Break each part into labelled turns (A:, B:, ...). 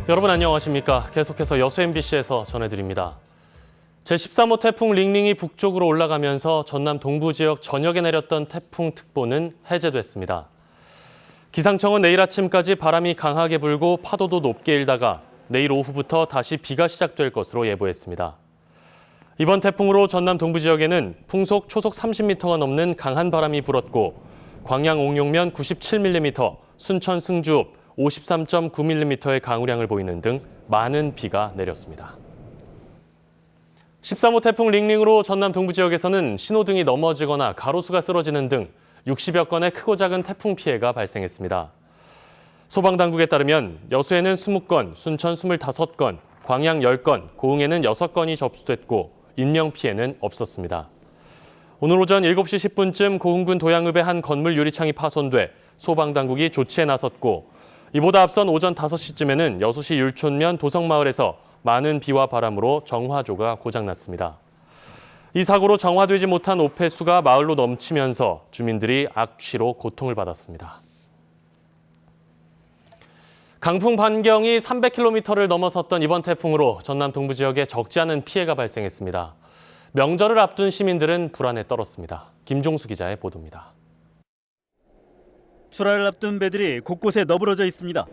A: 여러분 안녕하십니까? 계속해서 여수 MBC에서 전해드립니다. 제13호 태풍 링링이 북쪽으로 올라가면서 전남 동부 지역 전역에 내렸던 태풍특보는 해제됐습니다. 기상청은 내일 아침까지 바람이 강하게 불고 파도도 높게 일다가 내일 오후부터 다시 비가 시작될 것으로 예보했습니다. 이번 태풍으로 전남 동부 지역에는 풍속 초속 30m가 넘는 강한 바람이 불었고 광양 옥룡면 97mm, 순천 승주읍 53.9mm의 강우량을 보이는 등 많은 비가 내렸습니다. 13호 태풍 링링으로 전남 동부 지역에서는 신호등이 넘어지거나 가로수가 쓰러지는 등 60여 건의 크고 작은 태풍 피해가 발생했습니다. 소방당국에 따르면 여수에는 20건, 순천 25건, 광양 10건, 고흥에는 6건이 접수됐고 인명피해는 없었습니다. 오늘 오전 7시 10분쯤 고흥군 도양읍의 한 건물 유리창이 파손돼 소방당국이 조치에 나섰고 이보다 앞선 오전 5시쯤에는 여수시 율촌면 도성마을에서 많은 비와 바람으로 정화조가 고장났습니다. 이 사고로 정화되지 못한 오폐수가 마을로 넘치면서 주민들이 악취로 고통을 받았습니다. 강풍 반경이 300km를 넘어섰던 이번 태풍으로 전남 동부 지역에 적지 않은 피해가 발생했습니다. 명절을 앞둔 시민들은 불안에 떨었습니다. 김종수 기자의 보도입니다.
B: 출하를 앞둔 배들이 곳곳에 너부러져 있습니다.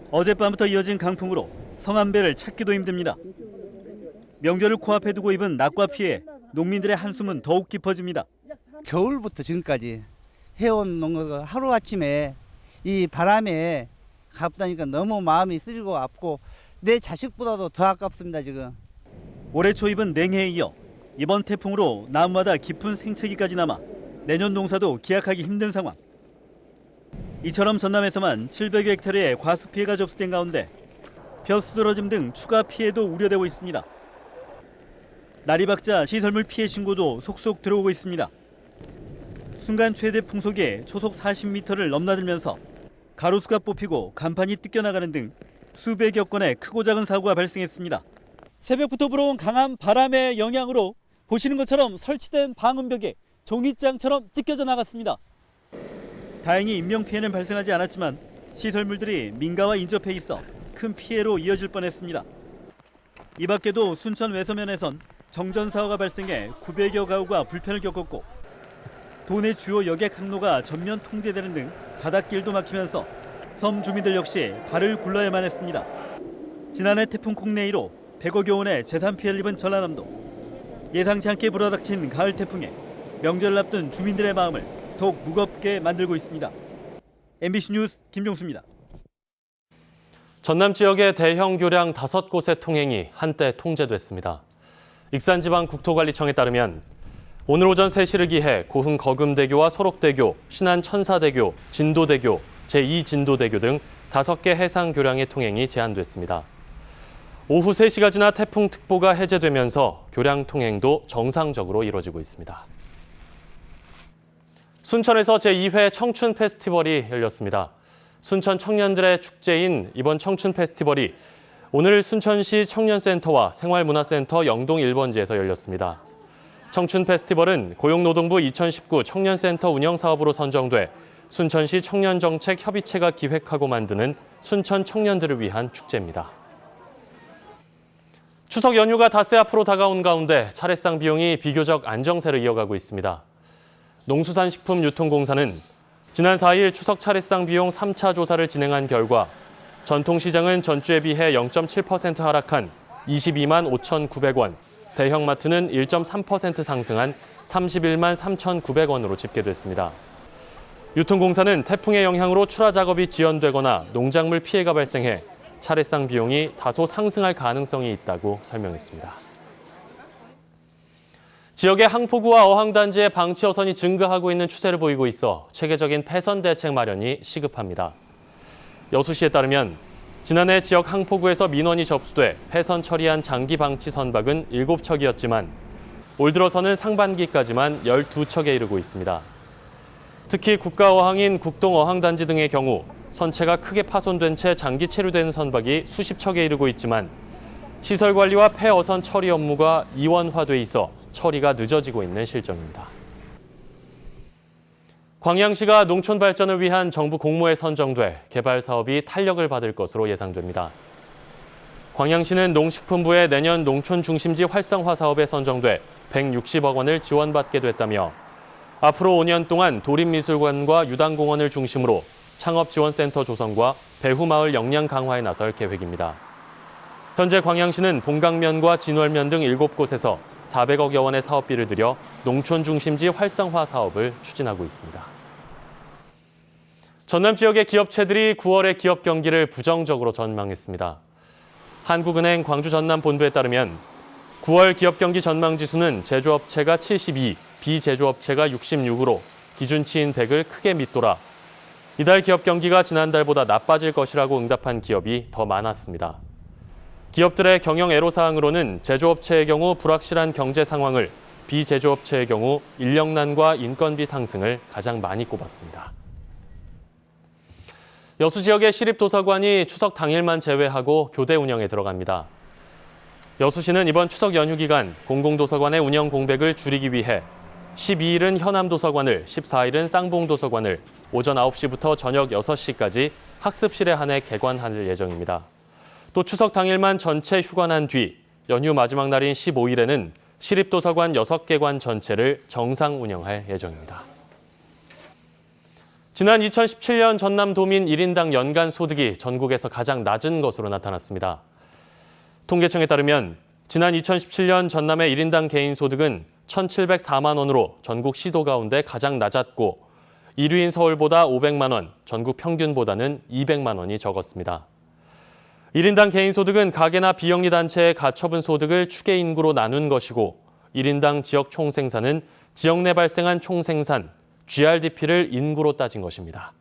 B: 어젯밤부터 이어진 강풍으로 성한 배를 찾기도 힘듭니다. 명절을 코앞에 두고 입은 낙과 피해 농민들의 한숨은 더욱 깊어집니다.
C: 겨울부터 지금까지 해온 농가가 하루아침에 이 바람에 갑다니까 너무 마음이 쓰리고 아프고 내 자식보다도 더 아깝습니다. 지금.
B: 올해 초 입은 냉해에 이어 이번 태풍으로 나무마다 깊은 생채기까지 남아 내년 농사도 기약하기 힘든 상황. 이처럼 전남에서만 700여 헥타르의 과수 피해가 접수된 가운데 벼 쓰러짐 등 추가 피해도 우려되고 있습니다. 날이 밝자 시설물 피해 신고도 속속 들어오고 있습니다. 순간 최대 풍속에 초속 40m를 넘나들면서 가로수가 뽑히고 간판이 뜯겨나가는 등 수백여 건의 크고 작은 사고가 발생했습니다. 새벽부터 불어온 강한 바람의 영향으로 보시는 것처럼 설치된 방음벽에 종이장처럼 찢겨져 나갔습니다. 다행히 인명피해는 발생하지 않았지만 시설물들이 민가와 인접해 있어 큰 피해로 이어질 뻔했습니다. 이 밖에도 순천 외서면에선 정전사고가 발생해 900여 가구가 불편을 겪었고 도내 주요 여객 항로가 전면 통제되는 등 바닷길도 막히면서 섬 주민들 역시 발을 굴러야만 했습니다. 지난해 태풍 콩네이로 100억여 원의 재산 피해를 입은 전라남도. 예상치 않게 불어닥친 가을 태풍에 명절을 앞둔 주민들의 마음을 더욱 무겁게 만들고 있습니다. MBC 뉴스 김종수입니다.
A: 전남 지역의 대형 교량 5곳의 통행이 한때 통제됐습니다. 익산지방국토관리청에 따르면 오늘 오전 3시를 기해 고흥 거금대교와 소록대교, 신안 천사대교, 진도대교, 제2진도대교 등 5개 해상 교량의 통행이 제한됐습니다. 오후 3시가 지나 태풍특보가 해제되면서 교량 통행도 정상적으로 이뤄지고 있습니다. 순천에서 제2회 청춘 페스티벌이 열렸습니다. 순천 청년들의 축제인 이번 청춘 페스티벌이 오늘 순천시 청년센터와 생활문화센터 영동 1번지에서 열렸습니다. 청춘 페스티벌은 고용노동부 2019 청년센터 운영사업으로 선정돼 순천시 청년정책협의체가 기획하고 만드는 순천 청년들을 위한 축제입니다. 추석 연휴가 닷새 앞으로 다가온 가운데 차례상 비용이 비교적 안정세를 이어가고 있습니다. 농수산식품유통공사는 지난 4일 추석 차례상 비용 3차 조사를 진행한 결과 전통시장은 전주에 비해 0.7% 하락한 22만 5,900원, 대형마트는 1.3% 상승한 31만 3,900원으로 집계됐습니다. 유통공사는 태풍의 영향으로 출하 작업이 지연되거나 농작물 피해가 발생해 차례상 비용이 다소 상승할 가능성이 있다고 설명했습니다. 지역의 항포구와 어항단지의 방치 어선이 증가하고 있는 추세를 보이고 있어 체계적인 폐선 대책 마련이 시급합니다. 여수시에 따르면 지난해 지역 항포구에서 민원이 접수돼 폐선 처리한 장기 방치 선박은 7척이었지만 올 들어서는 상반기까지만 12척에 이르고 있습니다. 특히 국가어항인 국동어항단지 등의 경우 선체가 크게 파손된 채 장기 체류된 선박이 수십 척에 이르고 있지만 시설 관리와 폐어선 처리 업무가 이원화돼 있어 처리가 늦어지고 있는 실정입니다. 광양시가 농촌 발전을 위한 정부 공모에 선정돼 개발 사업이 탄력을 받을 것으로 예상됩니다. 광양시는 농식품부의 내년 농촌 중심지 활성화 사업에 선정돼 160억 원을 지원받게 됐다며 앞으로 5년 동안 도립미술관과 유당공원을 중심으로 창업지원센터 조성과 배후마을 역량 강화에 나설 계획입니다. 현재 광양시는 봉강면과 진월면 등 7곳에서 400억여 원의 사업비를 들여 농촌 중심지 활성화 사업을 추진하고 있습니다. 전남 지역의 기업체들이 9월의 기업 경기를 부정적으로 전망했습니다. 한국은행 광주 전남 본부에 따르면 9월 기업 경기 전망 지수는 제조업체가 72, 비제조업체가 66으로 기준치인 100을 크게 밑돌아 이달 기업 경기가 지난달보다 나빠질 것이라고 응답한 기업이 더 많았습니다. 기업들의 경영 애로사항으로는 제조업체의 경우 불확실한 경제 상황을, 비제조업체의 경우 인력난과 인건비 상승을 가장 많이 꼽았습니다. 여수 지역의 시립도서관이 추석 당일만 제외하고 교대 운영에 들어갑니다. 여수시는 이번 추석 연휴 기간 공공도서관의 운영 공백을 줄이기 위해 12일은 현암도서관을, 14일은 쌍봉도서관을 오전 9시부터 저녁 6시까지 학습실에 한해 개관할 예정입니다. 또 추석 당일만 전체 휴관한 뒤 연휴 마지막 날인 15일에는 시립도서관 6개관 전체를 정상 운영할 예정입니다. 지난 2017년 전남도민 1인당 연간 소득이 전국에서 가장 낮은 것으로 나타났습니다. 통계청에 따르면 지난 2017년 전남의 1인당 개인 소득은 1,704만 원으로 전국 시도 가운데 가장 낮았고 1위인 서울보다 500만 원, 전국 평균보다는 200만 원이 적었습니다. 1인당 개인 소득은 가계나 비영리 단체의 가처분 소득을 추계 인구로 나눈 것이고 1인당 지역 총생산은 지역 내 발생한 총생산, GRDP를 인구로 따진 것입니다.